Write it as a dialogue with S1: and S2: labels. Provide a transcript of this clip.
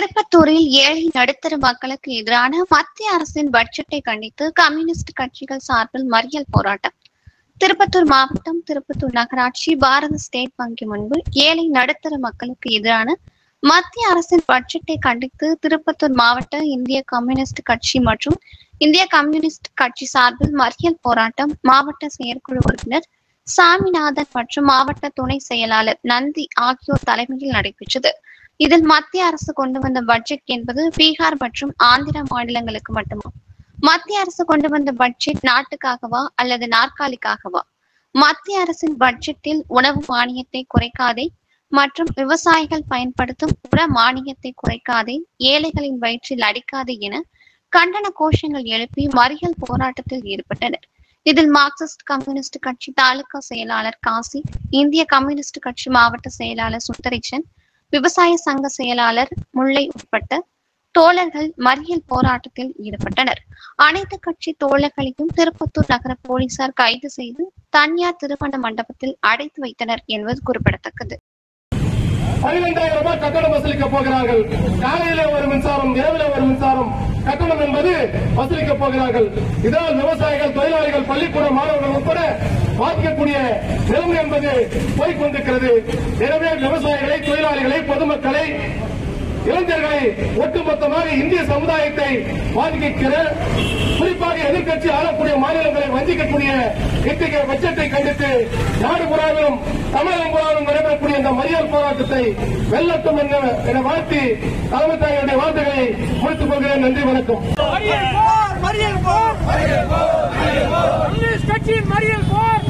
S1: திருப்பத்தூரில் ஏழை நடுத்தர மக்களுக்கு எதிரான மத்திய அரசின் பட்ஜெட்டை கண்டித்து கம்யூனிஸ்ட் கட்சிகள் சார்பில் மறியல் போராட்டம். திருப்பத்தூர் மாவட்டம் திருப்பத்தூர் நகராட்சி பாரத ஸ்டேட் வங்கி முன்பு ஏழை நடுத்தர மக்களுக்கு எதிரான மத்திய அரசின் பட்ஜெட்டை கண்டித்து திருப்பத்தூர் மாவட்ட இந்திய கம்யூனிஸ்ட் கட்சி மற்றும் இந்திய கம்யூனிஸ்ட் கட்சி சார்பில் மறியல் போராட்டம் மாவட்ட செயற்குழு உறுப்பினர் சாமிநாதன் மற்றும் மாவட்ட துணை செயலாளர் நந்தி ஆகியோர் தலைமையில் நடைபெற்றது. இதில் மத்திய அரசு கொண்டு வந்த பட்ஜெட் என்பது பீகார் மற்றும் ஆந்திரா மாநிலங்களுக்கு மட்டுமா? மத்திய அரசு கொண்டு வந்த பட்ஜெட் நாட்டுக்காகவா அல்லது நாற்காலிக்காகவா? மத்திய அரசின் பட்ஜெட்டில் உணவு மானியத்தை குறைக்காதே மற்றும் விவசாயிகள் பயன்படுத்தும் உர மானியத்தை குறைக்காதே, ஏழைகளின் வயிற்றில் அடிக்காதே என கண்டன கோஷங்கள் எழுப்பி மறியல் போராட்டத்தில் ஈடுபட்டனர். இதில் மார்க்சிஸ்ட் கம்யூனிஸ்ட் கட்சி தாலுகா செயலாளர் காசி, இந்திய கம்யூனிஸ்ட் கட்சி மாவட்ட செயலாளர் சுந்தரேசன், விவசாய சங்க செயலாளர் முல்லை உட்பட்ட தோழர்கள் மறியல் போராட்டத்தில் ஈடுபட்டனர். அனைத்து கட்சி தோழர்களையும் திருப்பத்தூர் நகர போலீசார் கைது செய்து தனியார் திருமண மண்டபத்தில் அடைத்து வைத்தனர் என்பது குறிப்பிடத்தக்கது.
S2: 15,000 ரூபாய் கட்டணம் வசூலிக்க போகிறார்கள். காலையில ஒரு மின்சாரம், இரவில் ஒரு மின்சாரம் கட்டணம் என்பது வசூலிக்க போகிறார்கள். இதனால் விவசாயிகள், தொழிலாளிகள், பள்ளிக்கூட மாணவர்கள் உட்பட பாதிக்கக்கூடிய நிலைமை என்பது போய்கொண்டிருக்கிறது. எனவே விவசாயிகளை, தொழிலாளிகளை, பொதுமக்களை, இளைஞர்களை, ஒட்டுமொத்தமாக இந்திய சமுதாயத்தை பாதிக்கிற, குறிப்பாக எதிர்கட்சி ஆளக்கூடிய மாநிலங்களை வஞ்சிக்கக்கூடிய இத்தகைய பட்ஜெட்டை கண்டித்து நாடு புறாவிலும் தமிழகம் புறாவிலும் நடைபெறக்கூடிய இந்த மறியல் போராட்டத்தை வெல்லட்டும் என வாழ்த்தி தலைமை தாயுடைய வார்த்தைகளை முடித்துக் கொள்கிறேன். நன்றி, வணக்கம்.
S3: கம்யூனிஸ்ட் கட்சியின் மறியல் போர்